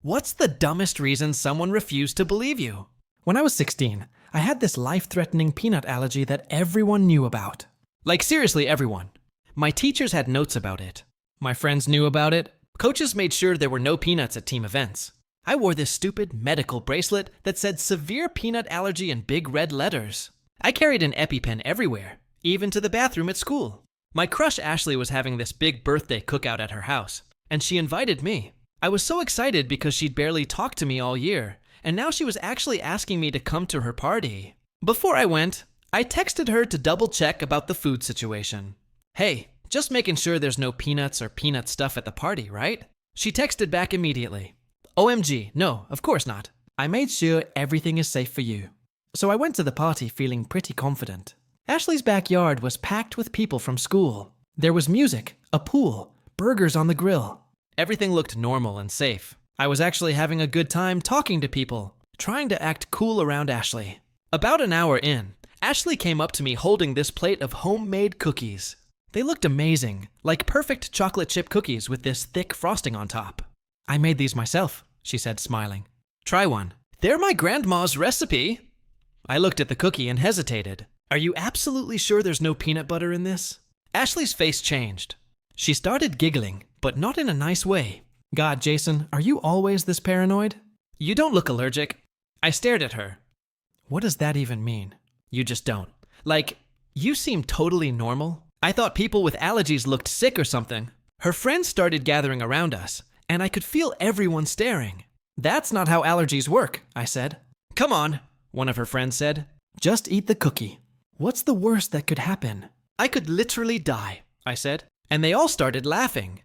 What's the dumbest reason someone refused to believe you? When I was 16, I had this life-threatening peanut allergy that everyone knew about. Like seriously everyone. My teachers had notes about it. My friends knew about it. Coaches made sure there were no peanuts at team events. I wore this stupid medical bracelet that said severe peanut allergy in big red letters. I carried an EpiPen everywhere, even to the bathroom at school. My crush Ashley was having this big birthday cookout at her house, and she invited me. I was so excited because she'd barely talked to me all year, and now she was actually asking me to come to her party. Before I went, I texted her to double check about the food situation. Hey, just making sure there's no peanuts or peanut stuff at the party, right? She texted back immediately. OMG, no, of course not. I made sure everything is safe for you. So I went to the party feeling pretty confident. Ashley's backyard was packed with people from school. There was music, a pool, burgers on the grill. Everything looked normal and safe. I was actually having a good time talking to people, trying to act cool around Ashley. About an hour in, Ashley came up to me holding this plate of homemade cookies. They looked amazing, like perfect chocolate chip cookies with this thick frosting on top. I made these myself, she said, smiling. Try one. They're my grandma's recipe. I looked at the cookie and hesitated. Are you absolutely sure there's no peanut butter in this? Ashley's face changed. She started giggling, but not in a nice way. God, Jason, are you always this paranoid? You don't look allergic. I stared at her. What does that even mean? You just don't. Like, you seem totally normal. I thought people with allergies looked sick or something. Her friends started gathering around us, and I could feel everyone staring. That's not how allergies work, I said. Come on, one of her friends said. Just eat the cookie. What's the worst that could happen? I could literally die, I said, and they all started laughing.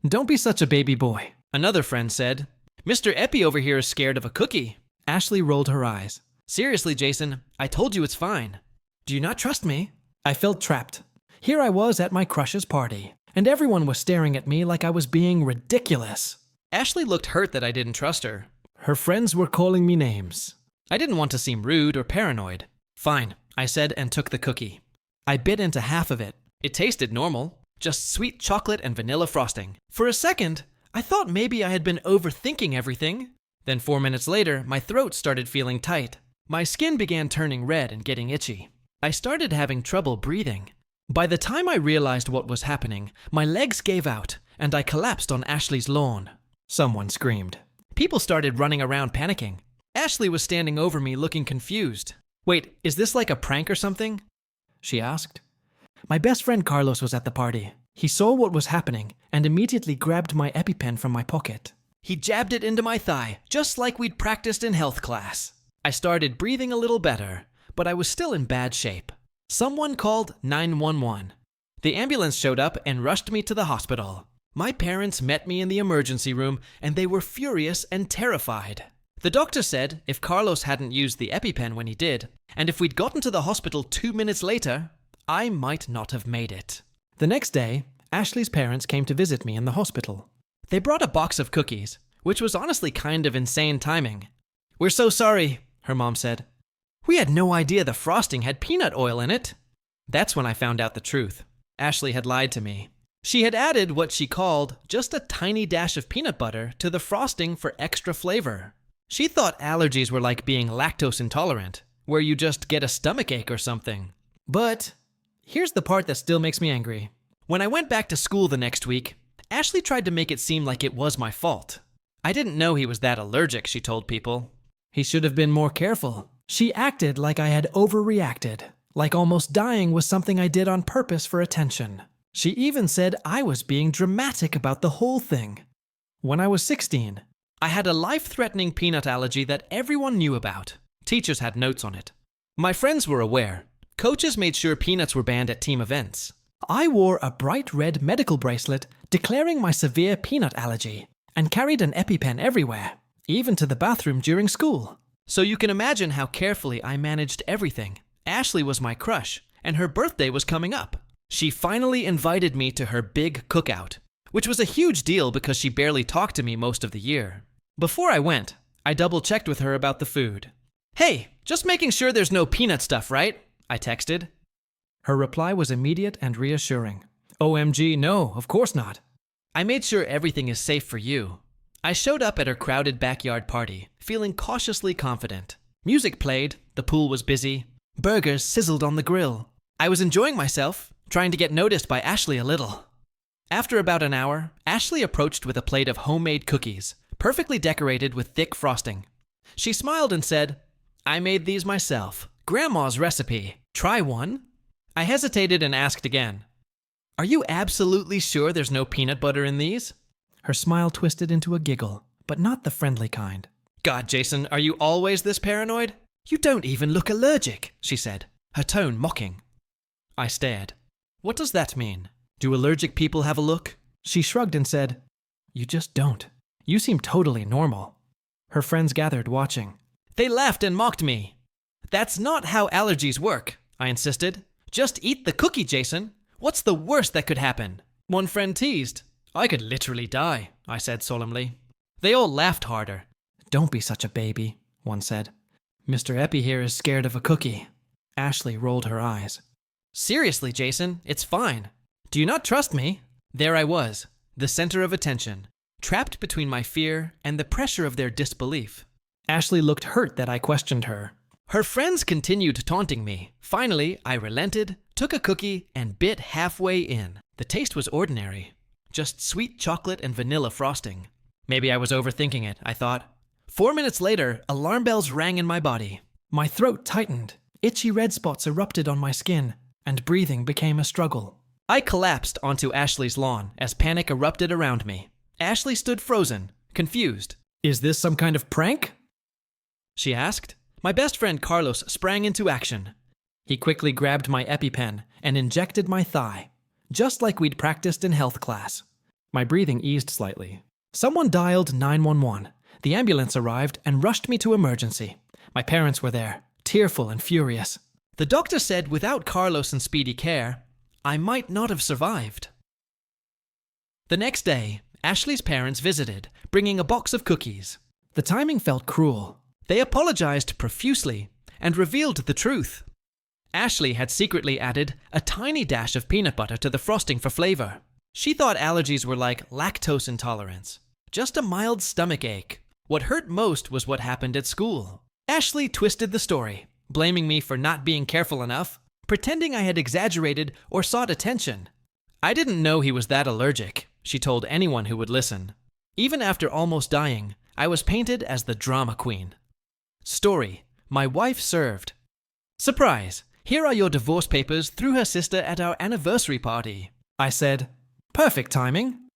Don't be such a baby boy, another friend said. Mr. Epi over here is scared of a cookie. Ashley rolled her eyes. Seriously, Jason, I told you it's fine. Do you not trust me? I felt trapped. Here I was at my crush's party, and everyone was staring at me like I was being ridiculous. Ashley looked hurt that I didn't trust her. Her friends were calling me names. I didn't want to seem rude or paranoid. Fine, I said and took the cookie. I bit into half of it. It tasted normal, just sweet chocolate and vanilla frosting. For a second, I thought maybe I had been overthinking everything. Then 4 minutes later, my throat started feeling tight. My skin began turning red and getting itchy. I started having trouble breathing. By the time I realized what was happening, my legs gave out, and I collapsed on Ashley's lawn. Someone screamed. People started running around panicking. Ashley was standing over me looking confused. Wait, is this like a prank or something? She asked. My best friend Carlos was at the party. He saw what was happening and immediately grabbed my EpiPen from my pocket. He jabbed it into my thigh, just like we'd practiced in health class. I started breathing a little better, but I was still in bad shape. Someone called 911. The ambulance showed up and rushed me to the hospital. My parents met me in the emergency room, and they were furious and terrified. The doctor said if Carlos hadn't used the EpiPen when he did, and if we'd gotten to the hospital 2 minutes later, I might not have made it. The next day, Ashley's parents came to visit me in the hospital. They brought a box of cookies, which was honestly kind of insane timing. We're so sorry, her mom said. We had no idea the frosting had peanut oil in it. That's when I found out the truth. Ashley had lied to me. She had added what she called just a tiny dash of peanut butter to the frosting for extra flavor. She thought allergies were like being lactose intolerant, where you just get a stomachache or something. But here's the part that still makes me angry. When I went back to school the next week, Ashley tried to make it seem like it was my fault. I didn't know he was that allergic, she told people. He should have been more careful. She acted like I had overreacted, like almost dying was something I did on purpose for attention. She even said I was being dramatic about the whole thing. When I was 16, I had a life-threatening peanut allergy that everyone knew about. Teachers had notes on it. My friends were aware. Coaches made sure peanuts were banned at team events. I wore a bright red medical bracelet declaring my severe peanut allergy and carried an EpiPen everywhere, even to the bathroom during school. So you can imagine how carefully I managed everything. Ashley was my crush, and her birthday was coming up. She finally invited me to her big cookout, which was a huge deal because she barely talked to me most of the year. Before I went, I double-checked with her about the food. Hey, just making sure there's no peanut stuff, right? I texted. Her reply was immediate and reassuring. OMG, no, of course not. I made sure everything is safe for you. I showed up at her crowded backyard party, feeling cautiously confident. Music played, the pool was busy, burgers sizzled on the grill. I was enjoying myself, trying to get noticed by Ashley a little. After about an hour, Ashley approached with a plate of homemade cookies, perfectly decorated with thick frosting. She smiled and said, "I made these myself. Grandma's recipe. Try one?" I hesitated and asked again, "Are you absolutely sure there's no peanut butter in these?" Her smile twisted into a giggle, but not the friendly kind. "God, Jason, are you always this paranoid? You don't even look allergic," she said, her tone mocking. I stared. What does that mean? Do allergic people have a look? She shrugged and said, "You just don't. You seem totally normal." Her friends gathered, watching. They laughed and mocked me. "That's not how allergies work," I insisted. "Just eat the cookie, Jason. What's the worst that could happen?" One friend teased. "I could literally die," I said solemnly. They all laughed harder. "Don't be such a baby," one said. "Mr. Epi here is scared of a cookie." Ashley rolled her eyes. "Seriously, Jason, it's fine. Do you not trust me?" There I was, the center of attention, trapped between my fear and the pressure of their disbelief. Ashley looked hurt that I questioned her. Her friends continued taunting me. Finally, I relented, took a cookie, and bit halfway in. The taste was ordinary. Just sweet chocolate and vanilla frosting. Maybe I was overthinking it, I thought. 4 minutes later, alarm bells rang in my body. My throat tightened, itchy red spots erupted on my skin, and breathing became a struggle. I collapsed onto Ashley's lawn as panic erupted around me. Ashley stood frozen, confused. "Is this some kind of prank?" she asked. My best friend Carlos sprang into action. He quickly grabbed my EpiPen and injected my thigh, just like we'd practiced in health class. My breathing eased slightly. Someone dialed 911. The ambulance arrived and rushed me to emergency. My parents were there, tearful and furious. The doctor said without Carlos and speedy care, I might not have survived. The next day, Ashley's parents visited, bringing a box of cookies. The timing felt cruel. They apologized profusely and revealed the truth. Ashley had secretly added a tiny dash of peanut butter to the frosting for flavor. She thought allergies were like lactose intolerance, just a mild stomach ache. What hurt most was what happened at school. Ashley twisted the story, blaming me for not being careful enough, pretending I had exaggerated or sought attention. I didn't know he was that allergic, she told anyone who would listen. Even after almost dying, I was painted as the drama queen. Story: my wife served. Surprise! Here are your divorce papers through her sister at our anniversary party. I said, "Perfect timing."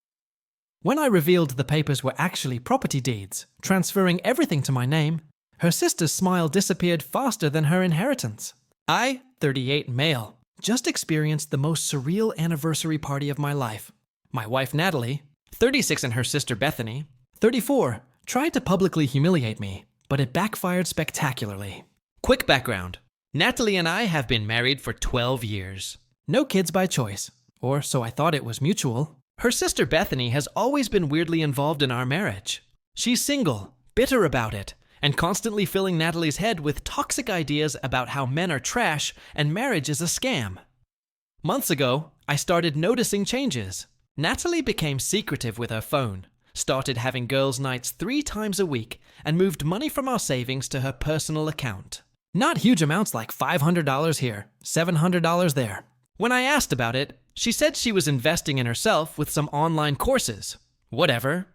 When I revealed the papers were actually property deeds, transferring everything to my name, her sister's smile disappeared faster than her inheritance. I, 38 male, just experienced the most surreal anniversary party of my life. My wife Natalie, 36, and her sister Bethany, 34, tried to publicly humiliate me, but it backfired spectacularly. Quick background. Natalie and I have been married for 12 years. No kids by choice, or so I thought it was mutual. Her sister Bethany has always been weirdly involved in our marriage. She's single, bitter about it, and constantly filling Natalie's head with toxic ideas about how men are trash and marriage is a scam. Months ago, I started noticing changes. Natalie became secretive with her phone, started having girls' nights 3 times a week, and moved money from our savings to her personal account. Not huge amounts like $500 here, $700 there. When I asked about it, she said she was investing in herself with some online courses. Whatever.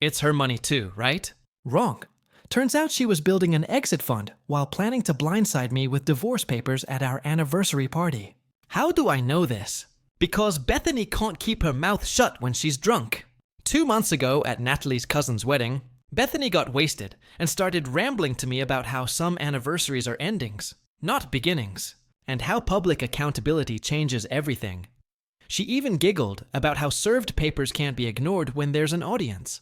It's her money too, right? Wrong. Turns out she was building an exit fund while planning to blindside me with divorce papers at our anniversary party. How do I know this? Because Bethany can't keep her mouth shut when she's drunk. 2 months ago at Natalie's cousin's wedding, Bethany got wasted and started rambling to me about how some anniversaries are endings, not beginnings, and how public accountability changes everything. She even giggled about how served papers can't be ignored when there's an audience.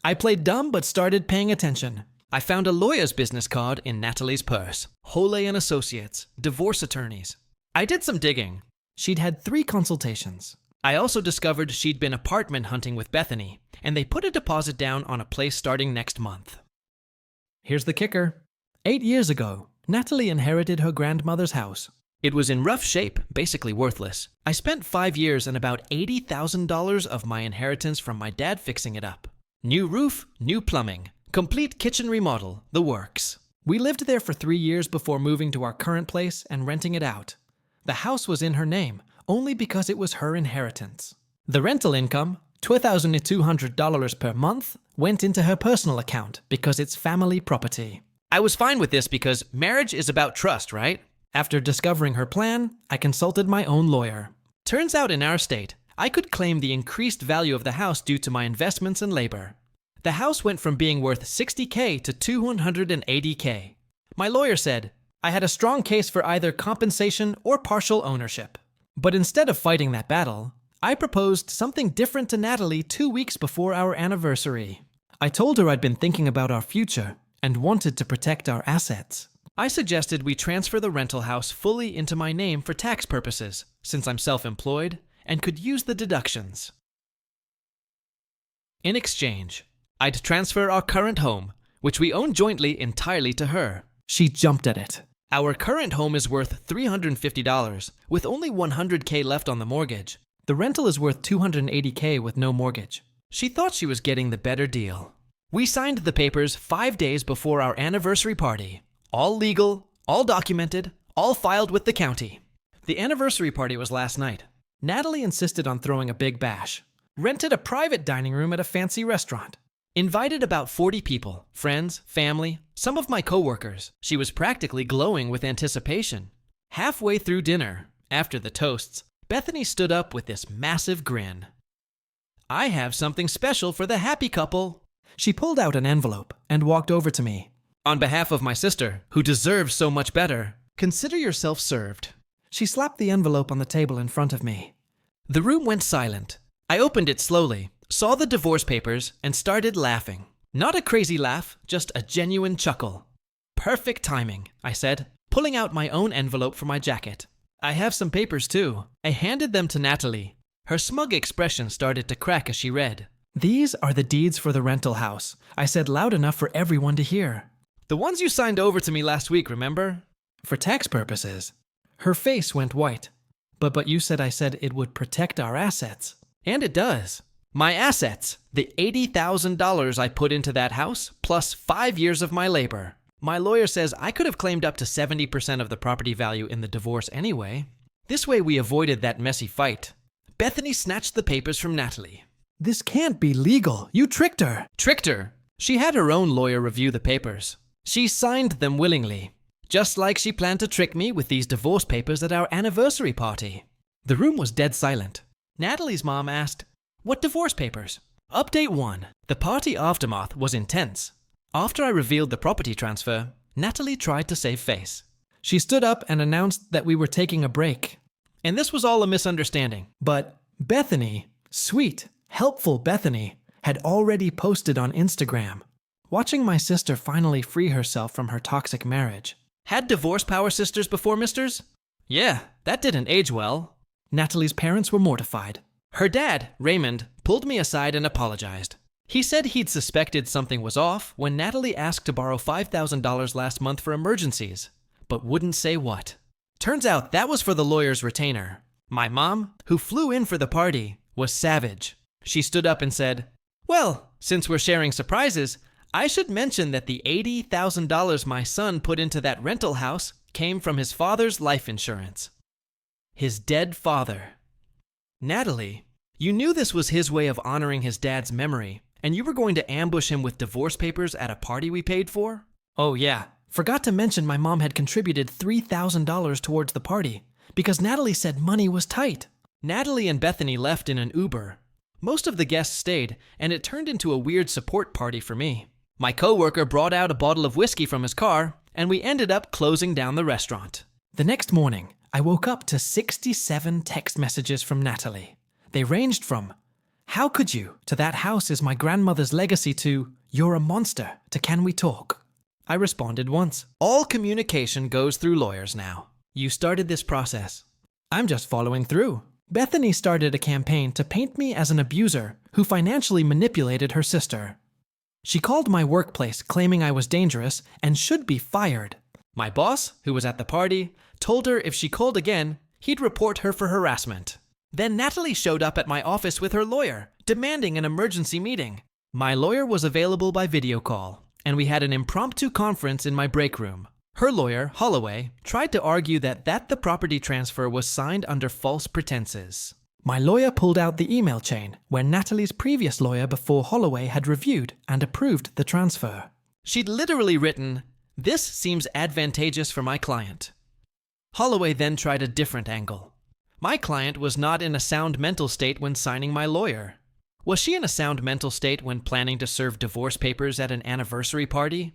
I played dumb but started paying attention. I found a lawyer's business card in Natalie's purse. Hole and Associates, divorce attorneys. I did some digging. She'd had 3 consultations. I also discovered she'd been apartment hunting with Bethany, and they put a deposit down on a place starting next month. Here's the kicker. 8 years ago, Natalie inherited her grandmother's house. It was in rough shape, basically worthless. I spent 5 years and about $80,000 of my inheritance from my dad fixing it up. New roof, new plumbing, complete kitchen remodel, the works. We lived there for 3 years before moving to our current place and renting it out. The house was in her name, only because it was her inheritance. The rental income, $2,200 per month, went into her personal account because it's family property. I was fine with this because marriage is about trust, right? After discovering her plan, I consulted my own lawyer. Turns out in our state, I could claim the increased value of the house due to my investments and labor. The house went from being worth $60K to $280K. My lawyer said I had a strong case for either compensation or partial ownership. But instead of fighting that battle, I proposed something different to Natalie 2 weeks before our anniversary. I told her I'd been thinking about our future and wanted to protect our assets. I suggested we transfer the rental house fully into my name for tax purposes, since I'm self-employed and could use the deductions. In exchange, I'd transfer our current home, which we own jointly, entirely to her. She jumped at it. Our current home is worth $350, with only $100K left on the mortgage. The rental is worth $280K with no mortgage. She thought she was getting the better deal. We signed the papers 5 days before our anniversary party. All legal, all documented, all filed with the county. The anniversary party was last night. Natalie insisted on throwing a big bash. Rented a private dining room at a fancy restaurant. Invited about 40 people, friends, family, some of my coworkers. She was practically glowing with anticipation. Halfway through dinner, after the toasts, Bethany stood up with this massive grin. I have something special for the happy couple. She pulled out an envelope and walked over to me. On behalf of my sister, who deserves so much better, consider yourself served. She slapped the envelope on the table in front of me. The room went silent. I opened it slowly, saw the divorce papers, and started laughing. Not a crazy laugh, just a genuine chuckle. Perfect timing, I said, pulling out my own envelope from my jacket. I have some papers too. I handed them to Natalie. Her smug expression started to crack as she read. These are the deeds for the rental house, I said loud enough for everyone to hear. The ones you signed over to me last week, remember? For tax purposes. Her face went white. But you said I said it would protect our assets. And it does. My assets, the $80,000 I put into that house, plus 5 years of my labor. My lawyer says I could have claimed up to 70% of the property value in the divorce anyway. This way we avoided that messy fight. Bethany snatched the papers from Natalie. This can't be legal. You tricked her. Tricked her? She had her own lawyer review the papers. She signed them willingly. Just like she planned to trick me with these divorce papers at our anniversary party. The room was dead silent. Natalie's mom asked, "What divorce papers?" Update 1. The party aftermath was intense. After I revealed the property transfer, Natalie tried to save face. She stood up and announced that we were taking a break. And this was all a misunderstanding. But Bethany, sweet, helpful Bethany, had already posted on Instagram. Watching my sister finally free herself from her toxic marriage. Had divorce power sisters before misters? Yeah, that didn't age well. Natalie's parents were mortified. Her dad, Raymond, pulled me aside and apologized. He said he'd suspected something was off when Natalie asked to borrow $5,000 last month for emergencies, but wouldn't say what. Turns out that was for the lawyer's retainer. My mom, who flew in for the party, was savage. She stood up and said, "Well, since we're sharing surprises, I should mention that the $80,000 my son put into that rental house came from his father's life insurance." His dead father. Natalie, you knew this was his way of honoring his dad's memory, and you were going to ambush him with divorce papers at a party we paid for? Oh yeah, forgot to mention my mom had contributed $3,000 towards the party, because Natalie said money was tight. Natalie and Bethany left in an Uber. Most of the guests stayed, and it turned into a weird support party for me. My coworker brought out a bottle of whiskey from his car, and we ended up closing down the restaurant. The next morning, I woke up to 67 text messages from Natalie. They ranged from, "How could you?" to "That house is my grandmother's legacy" to "You're a monster" to "Can we talk?" I responded once. All communication goes through lawyers now. You started this process. I'm just following through. Bethany started a campaign to paint me as an abuser who financially manipulated her sister. She called my workplace claiming I was dangerous and should be fired. My boss, who was at the party, told her if she called again, he'd report her for harassment. Then Natalie showed up at my office with her lawyer, demanding an emergency meeting. My lawyer was available by video call, and we had an impromptu conference in my break room. Her lawyer, Holloway, tried to argue that the property transfer was signed under false pretenses. My lawyer pulled out the email chain where Natalie's previous lawyer before Holloway had reviewed and approved the transfer. She'd literally written, "This seems advantageous for my client." Holloway then tried a different angle. My client was not in a sound mental state when signing my lawyer. Was she in a sound mental state when planning to serve divorce papers at an anniversary party?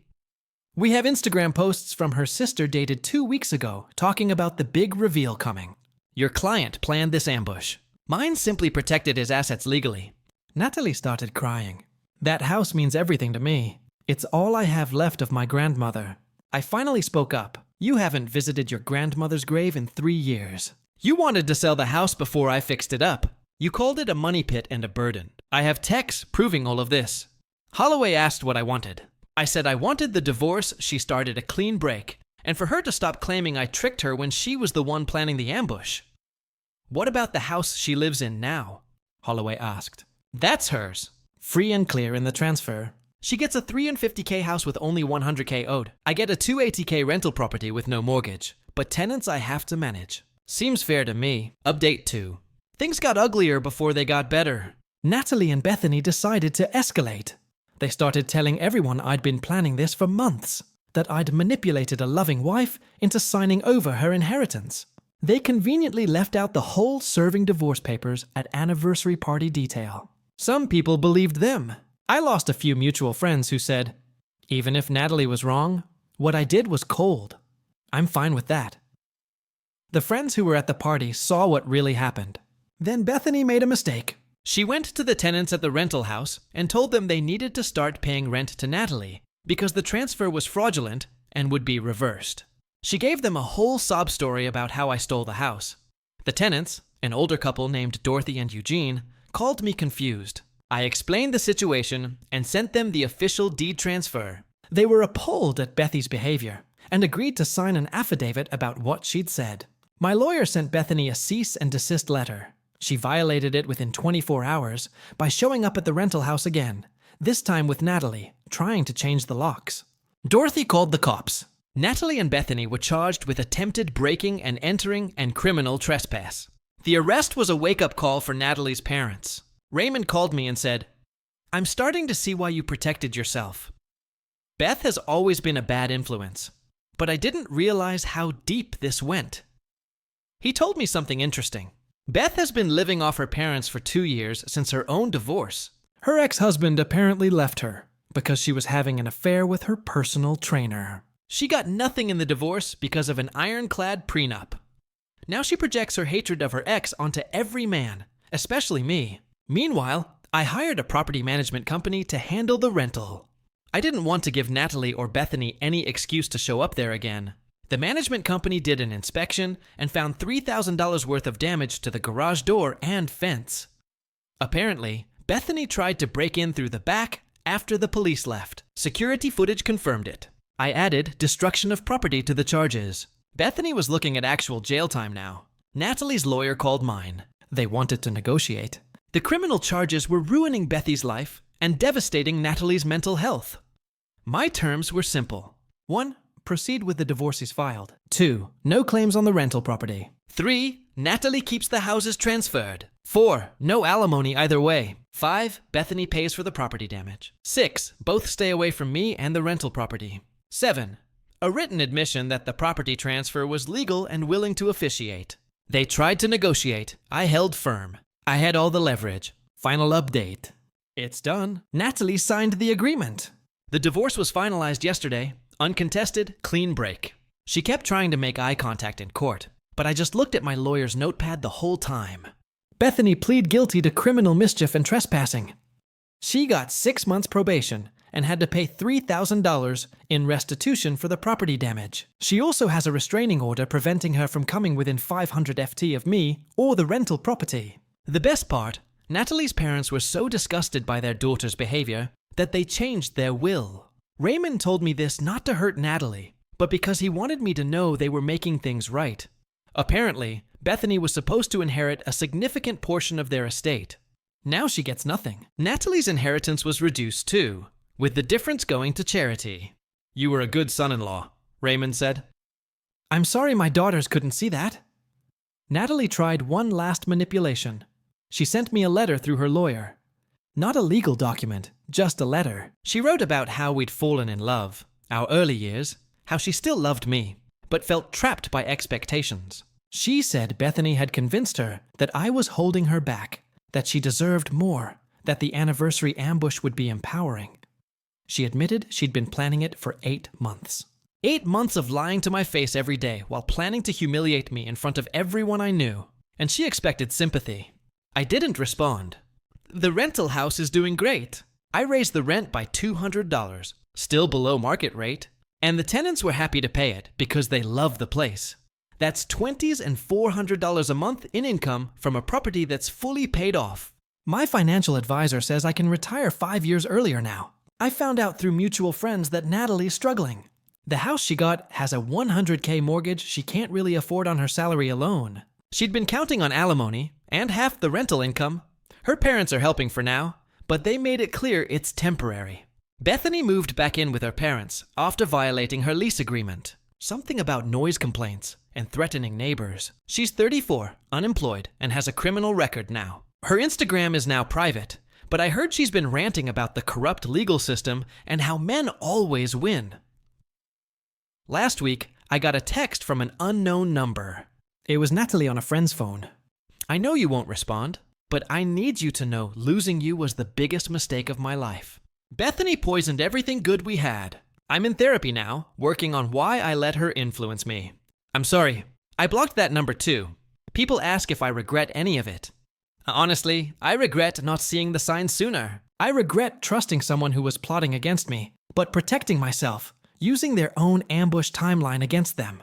We have Instagram posts from her sister dated 2 weeks ago talking about the big reveal coming. Your client planned this ambush. Mine simply protected his assets legally. Natalie started crying. That house means everything to me. It's all I have left of my grandmother. I finally spoke up. You haven't visited your grandmother's grave in 3 years. You wanted to sell the house before I fixed it up. You called it a money pit and a burden. I have texts proving all of this. Holloway asked what I wanted. I said I wanted the divorce. She started a clean break, and for her to stop claiming I tricked her when she was the one planning the ambush. What about the house she lives in now? Holloway asked. That's hers. Free and clear in the transfer. She gets a $350K house with only $100K owed. I get a $280K rental property with no mortgage, but tenants I have to manage. Seems fair to me. Update 2. Things got uglier before they got better. Natalie and Bethany decided to escalate. They started telling everyone I'd been planning this for months, that I'd manipulated a loving wife into signing over her inheritance. They conveniently left out the whole serving divorce papers at anniversary party detail. Some people believed them. I lost a few mutual friends who said, even if Natalie was wrong, what I did was cold. I'm fine with that. The friends who were at the party saw what really happened. Then Bethany made a mistake. She went to the tenants at the rental house and told them they needed to start paying rent to Natalie because the transfer was fraudulent and would be reversed. She gave them a whole sob story about how I stole the house. The tenants, an older couple named Dorothy and Eugene, called me confused. I explained the situation and sent them the official deed transfer. They were appalled at Bethy's behavior and agreed to sign an affidavit about what she'd said. My lawyer sent Bethany a cease and desist letter. She violated it within 24 hours by showing up at the rental house again, this time with Natalie, trying to change the locks. Dorothy called the cops. Natalie and Bethany were charged with attempted breaking and entering and criminal trespass. The arrest was a wake-up call for Natalie's parents. Raymond called me and said, "I'm starting to see why you protected yourself. Beth has always been a bad influence, but I didn't realize how deep this went." He told me something interesting. Beth has been living off her parents for 2 years since her own divorce. Her ex-husband apparently left her because she was having an affair with her personal trainer. She got nothing in the divorce because of an ironclad prenup. Now she projects her hatred of her ex onto every man, especially me. Meanwhile, I hired a property management company to handle the rental. I didn't want to give Natalie or Bethany any excuse to show up there again. The management company did an inspection and found $3,000 worth of damage to the garage door and fence. Apparently, Bethany tried to break in through the back after the police left. Security footage confirmed it. I added destruction of property to the charges. Bethany was looking at actual jail time now. Natalie's lawyer called mine. They wanted to negotiate. The criminal charges were ruining Bethy's life and devastating Natalie's mental health. My terms were simple. 1. Proceed with the divorces filed. 2. No claims on the rental property. 3. Natalie keeps the houses transferred. 4. No alimony either way. 5. Bethany pays for the property damage. 6. Both stay away from me and the rental property. 7. A written admission that the property transfer was legal and willing to officiate. They tried to negotiate. I held firm. I had all the leverage. Final update. It's done. Natalie signed the agreement. The divorce was finalized yesterday. Uncontested, clean break. She kept trying to make eye contact in court, but I just looked at my lawyer's notepad the whole time. Bethany pleaded guilty to criminal mischief and trespassing. She got 6 months probation and had to pay $3,000 in restitution for the property damage. She also has a restraining order preventing her from coming within 500 FT of me or the rental property. The best part, Natalie's parents were so disgusted by their daughter's behavior that they changed their will. Raymond told me this not to hurt Natalie, but because he wanted me to know they were making things right. Apparently, Bethany was supposed to inherit a significant portion of their estate. Now she gets nothing. Natalie's inheritance was reduced too, with the difference going to charity. You were a good son-in-law, Raymond said. I'm sorry my daughters couldn't see that. Natalie tried one last manipulation. She sent me a letter through her lawyer. Not a legal document, just a letter. She wrote about how we'd fallen in love, our early years, how she still loved me, but felt trapped by expectations. She said Bethany had convinced her that I was holding her back, that she deserved more, that the anniversary ambush would be empowering. She admitted she'd been planning it for 8 months. 8 months of lying to my face every day while planning to humiliate me in front of everyone I knew, and she expected sympathy. I didn't respond. The rental house is doing great. I raised the rent by $200, still below market rate, and the tenants were happy to pay it because they love the place. That's $20s and $400 a month in income from a property that's fully paid off. My financial advisor says I can retire 5 years earlier now. I found out through mutual friends that Natalie's struggling. The house she got has a $100K mortgage she can't really afford on her salary alone. She'd been counting on alimony and half the rental income. Her parents are helping for now, but they made it clear it's temporary. Bethany moved back in with her parents after violating her lease agreement. Something about noise complaints and threatening neighbors. She's 34, unemployed, and has a criminal record now. Her Instagram is now private, but I heard she's been ranting about the corrupt legal system and how men always win. Last week, I got a text from an unknown number. It was Natalie on a friend's phone. I know you won't respond, but I need you to know losing you was the biggest mistake of my life. Bethany poisoned everything good we had. I'm in therapy now, working on why I let her influence me. I'm sorry. I blocked that number too. People ask if I regret any of it. Honestly, I regret not seeing the signs sooner. I regret trusting someone who was plotting against me, but protecting myself, using their own ambush timeline against them.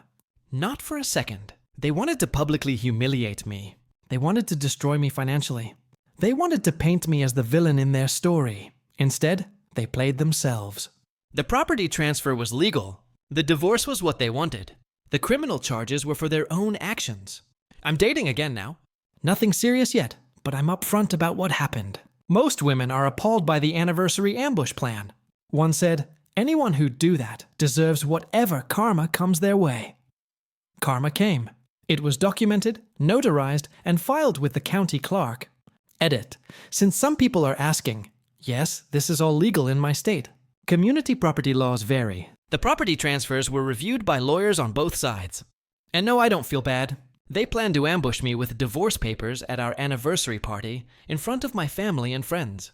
Not for a second. They wanted to publicly humiliate me. They wanted to destroy me financially. They wanted to paint me as the villain in their story. Instead, they played themselves. The property transfer was legal. The divorce was what they wanted. The criminal charges were for their own actions. I'm dating again now. Nothing serious yet, but I'm upfront about what happened. Most women are appalled by the anniversary ambush plan. One said, anyone who'd do that deserves whatever karma comes their way. Karma came. It was documented, notarized, and filed with the county clerk. Edit. Since some people are asking, yes, this is all legal in my state. Community property laws vary. The property transfers were reviewed by lawyers on both sides. And no, I don't feel bad. They planned to ambush me with divorce papers at our anniversary party in front of my family and friends.